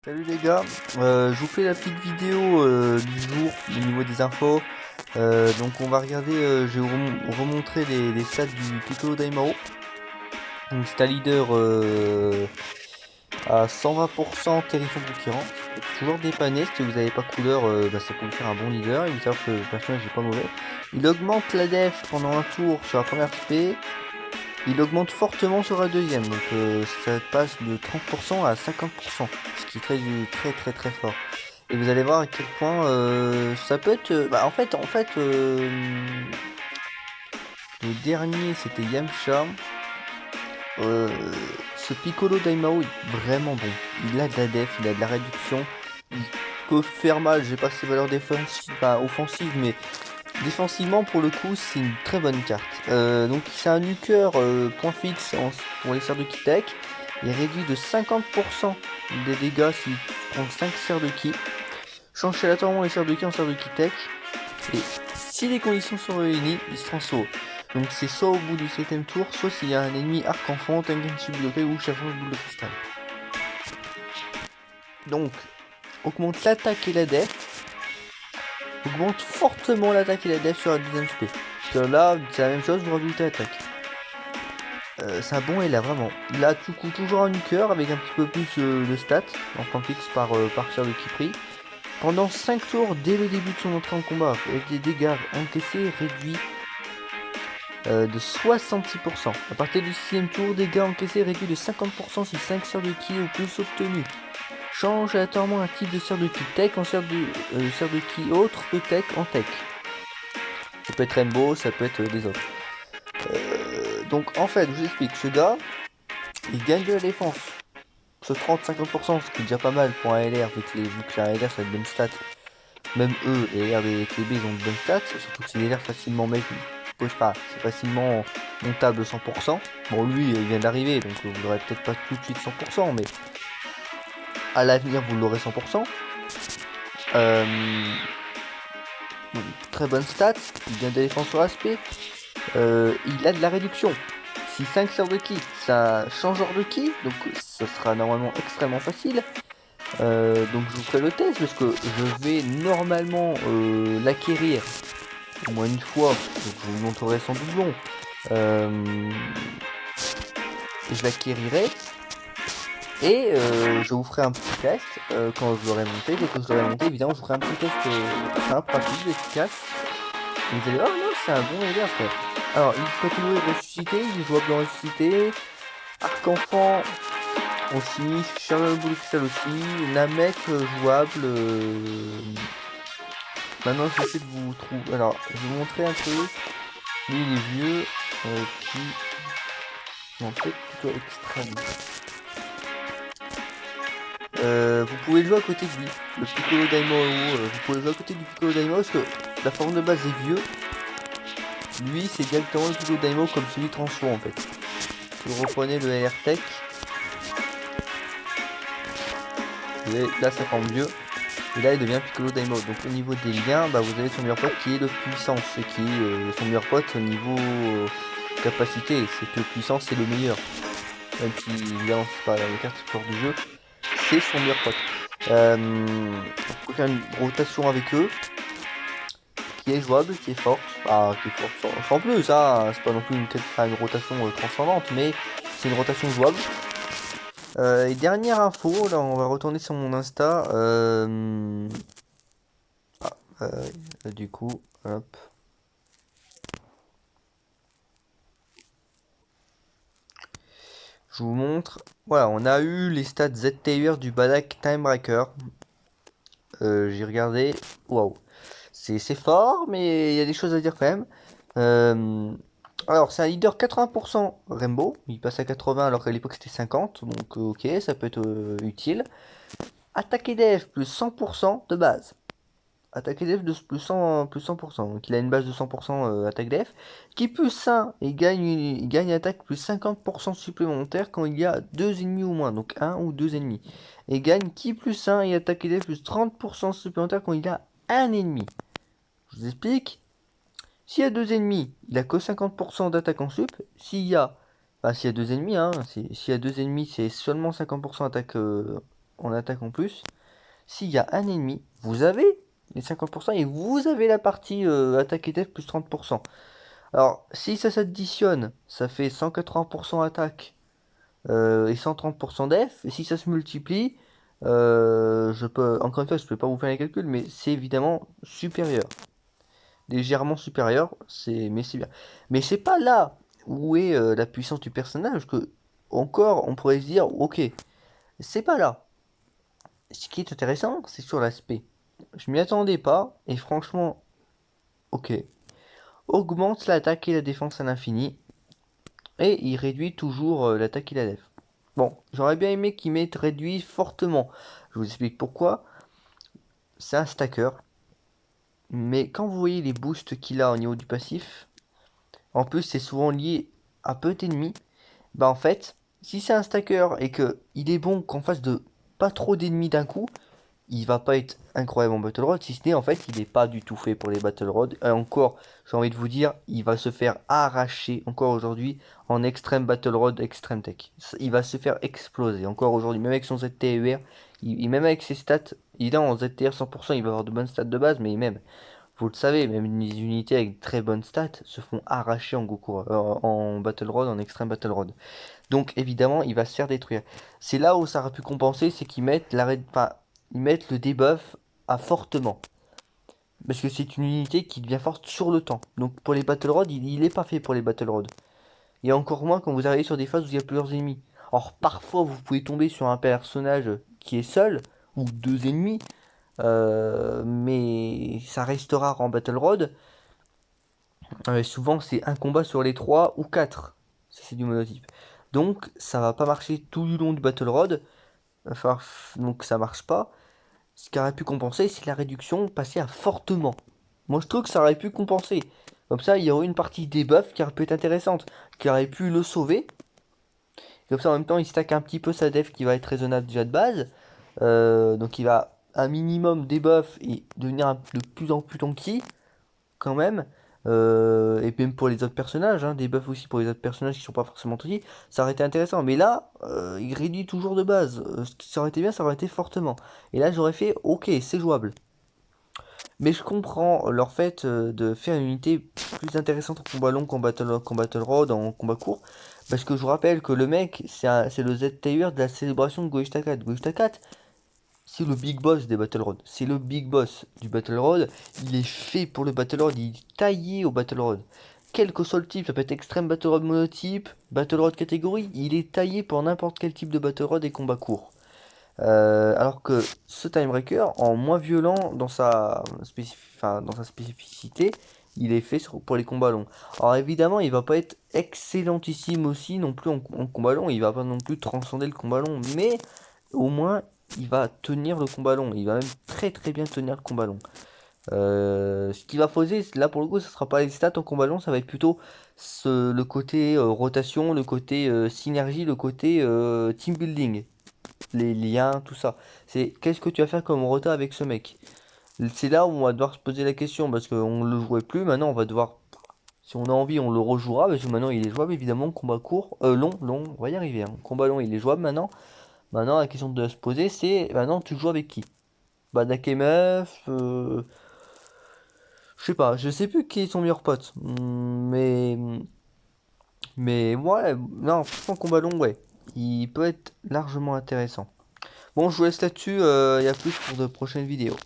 Salut les gars, je vous fais la petite vidéo du jour au niveau des infos. Donc on va regarder, je vais vous remontrer les stats du Piccolo Daimao. Donc c'est un leader à 120% terrifiant conquérant. Toujours dépanné, si vous n'avez pas couleur, ça peut vous faire un bon leader. Il faut savoir que le personnage n'est pas mauvais. Il augmente la def pendant un tour sur la première spé. Il augmente fortement sur la deuxième, donc ça passe de 30% à 50%, ce qui est très fort. Et vous allez voir à quel point ça peut être. Le dernier c'était Yamcha. Euh, Ce Piccolo Daimao est vraiment bon. Il a de la def, il a de la réduction. Il peut faire mal, j'ai pas ses valeurs défensives, pas offensives, mais défensivement, pour le coup, c'est une très bonne carte. Donc, c'est un nuker point fixe pour les serres de Kitek. Il réduit de 50% des dégâts s'il prend 5 serres de Ki. Change aléatoirement les serres de Ki en serres de Kitek. Et si les conditions sont réunies, il se transforme. Donc, c'est soit au bout du 7ème tour, soit s'il y a un ennemi arc-enfant, Tengenchi bloqué ou Chafron boule de cristal. Donc, augmente l'attaque et la def. Augmente fortement l'attaque et la def sur la deuxième spé. Là, c'est la même chose, vous rajoutez l'attaque. C'est un bon là vraiment. Il a du coup toujours un nuker avec un petit peu plus de stats en point fixe par tir de Kipri. Pendant 5 tours dès le début de son entrée en combat, avec des dégâts encaissés réduits de 66%. À partir du 6ème tour, dégâts encaissés réduits de 50% si 5 sorts de ki ou plus obtenus. Change aléatoirement un type de sort de ki tech en sort de ki autre que tech en tech. Ça peut être Rainbow, ça peut être des autres. Donc en fait, je vous explique, ce gars, il gagne de la défense. Ce 30-50%, ce qui est déjà pas mal pour un LR, vu que la LR ça a de bonnes stats. Même eux, les LR des TB, ils ont de bonnes stats, surtout que c'est des LR facilement c'est facilement montable 100%. Bon, lui, il vient d'arriver, donc vous l'aurez peut-être pas tout de suite 100%, mais à l'avenir, vous l'aurez 100%. Donc, très bonne stats, il vient de la défense sur aspect. Il a de la réduction. Si 5 sort de ki, ça changeur de ki, donc ça sera normalement extrêmement facile. Donc je vous ferai le test parce que je vais normalement l'acquérir au moins une fois, donc je vous montrerai sans doublon. Je l'acquérirai et je vous ferai un petit test quand je l'aurai monté. Dès que je l'aurai monté, évidemment, je vous ferai un petit test simple, rapide, efficace. Et vous allez oh non, c'est un bon élève frère. Alors, il peut toujours ressusciter, il est jouable dans ressusciter. Arc-enfant aussi, Charles Boule Cristal aussi, Namek jouable. Maintenant j'essaie de vous trouver. Alors, je vais vous montrer un truc. Lui il est vieux. Puis. Non, peut-être plutôt extrême. Vous pouvez le jouer à côté de lui. Le Piccolo Daimao. Vous pouvez le jouer à côté du Piccolo Daimao parce que la forme de base est vieux. Lui c'est directement le Piccolo Daimao comme celui transform en fait. Vous reprenez le LR Tech. Et là ça forme vieux. Et là il devient Piccolo Daimao. Donc au niveau des liens, vous avez son meilleur pote qui est le puissance, qui est son meilleur pote au niveau capacité. C'est que le puissance c'est le meilleur. Même si évidemment c'est pas la carte support du jeu, c'est son meilleur pote. On peut faire une rotation avec eux, qui est jouable, qui est forte. Qui est forte sans plus, hein, c'est pas non plus une rotation transcendante, mais c'est une rotation jouable. Et dernière info, là on va retourner sur mon Insta. Du coup, hop. Je vous montre. Voilà, on a eu les stats ZTUR du Badak Timebreaker. J'ai regardé. Waouh. C'est fort, mais il y a des choses à dire quand même. Alors, c'est un leader 80% Rainbow. Il passe à 80 alors qu'à l'époque c'était 50. Donc, ok, ça peut être utile. Attaque et def plus 100% de base. Attaque et def de plus 100%. Donc il a une base de 100% attaque def. Qui plus 1 et il gagne attaque plus 50% supplémentaire quand il y a 2 ennemis ou moins. Donc 1 ou 2 ennemis. Et gagne qui plus 1 et attaque et def plus 30% supplémentaire quand il y a un ennemi. Je vous explique. S'il y a 2 ennemis, il a que 50% d'attaque en sup. S'il y a 2 ennemis, s'il y a 2 ennemis, c'est seulement 50% attaque en attaque en plus. S'il y a un ennemi, vous avez les 50% et vous avez la partie attaque et def plus 30%. Alors, si ça s'additionne, ça fait 180% attaque et 130% def. Et si ça se multiplie, je peux, encore une fois, je peux pas vous faire les calculs, mais c'est évidemment supérieur. Légèrement supérieur, mais c'est bien. Mais c'est pas là où est la puissance du personnage que, encore, on pourrait se dire, ok, c'est pas là. Ce qui est intéressant, c'est sur l'aspect. Je m'y attendais pas, et franchement, ok. Augmente l'attaque et la défense à l'infini, et il réduit toujours l'attaque et la def. Bon, j'aurais bien aimé qu'il mette réduit fortement. Je vous explique pourquoi. C'est un stacker, mais quand vous voyez les boosts qu'il a au niveau du passif, en plus c'est souvent lié à peu d'ennemis, bah en fait, si c'est un stacker et que il est bon qu'en face de pas trop d'ennemis d'un coup, il va pas être incroyable en Battle Road, si ce n'est en fait il n'est pas du tout fait pour les Battle Road. Et encore, j'ai envie de vous dire, il va se faire arracher encore aujourd'hui en Extreme Battle Road, Extreme Tech. Il va se faire exploser encore aujourd'hui, même avec son ZTUR, même avec ses stats, il est en ZTR 100%, il va avoir de bonnes stats de base, mais même, vous le savez, même les unités avec très bonnes stats se font arracher en Goku, en Battle Road, en Extreme Battle Road. Donc évidemment, il va se faire détruire. C'est là où ça aurait pu compenser, c'est qu'ils mettent enfin, ils mettent le debuff à fortement. Parce que c'est une unité qui devient forte sur le temps. Donc pour les Battle Road, il est pas fait pour les Battle Road. Et encore moins quand vous arrivez sur des phases où il y a plusieurs ennemis. Or parfois vous pouvez tomber sur un personnage qui est seul, ou deux ennemis. Mais ça reste rare en Battle Road. Souvent c'est un combat sur les 3 ou 4. Si c'est du monotype. Donc ça va pas marcher tout du long du Battle Road. Enfin, donc ça marche pas. Ce qui aurait pu compenser, c'est la réduction passée à fortement. Moi, je trouve que ça aurait pu compenser. Comme ça, il y aurait une partie debuff qui aurait pu être intéressante, qui aurait pu le sauver. Comme ça, en même temps, il stack un petit peu sa def qui va être raisonnable déjà de base. Donc, il va un minimum debuff et devenir de plus en plus tanky, quand même. Et même pour les autres personnages, hein, des buffs aussi pour les autres personnages qui sont pas forcément tanky, ça aurait été intéressant. Mais là, il réduit toujours de base. Ce qui aurait été bien, ça aurait été fortement. Et là, j'aurais fait, ok, c'est jouable. Mais je comprends leur fait de faire une unité plus intéressante en combat long qu'en battle road, en combat court. Parce que je vous rappelle que le mec, c'est le Z-Tier de la célébration de Goishta 4. Goishta 4, c'est le big boss des Battle Road. C'est le big boss du Battle Road. Il est fait pour le Battle Road. Il est taillé au Battle Road. Quel que soit le type, ça peut être extrême Battle Road monotype, Battle Road catégorie. Il est taillé pour n'importe quel type de Battle Road et combat court. Alors que ce Timebreaker, en moins violent dans dans sa spécificité, il est fait pour les combats longs. Alors évidemment, il va pas être excellentissime aussi non plus en combat long. Il va pas non plus transcender le combat long. Mais au moins, il va tenir le combat long. Il va même très très bien tenir le combat long. Ce qui va poser, là pour le coup, ce sera pas les stats en combat long, ça va être plutôt le côté rotation, le côté synergie, le côté team building, les liens, tout ça. C'est qu'est-ce que tu vas faire comme rota avec ce mec? C'est là où on va devoir se poser la question parce qu'on ne le jouait plus. Maintenant, on va devoir, si on a envie, on le rejouera parce que maintenant il est jouable évidemment. Combat court, long, on va y arriver. Hein. Combat long, il est jouable maintenant. Maintenant, la question de se poser, c'est maintenant tu joues avec qui? Bah, Nakemef, je sais pas, je sais plus qui est son meilleur pote. Mais ouais, non, franchement, combat long, ouais. Il peut être largement intéressant. Bon, je vous laisse là-dessus. Il y a plus pour de prochaines vidéos.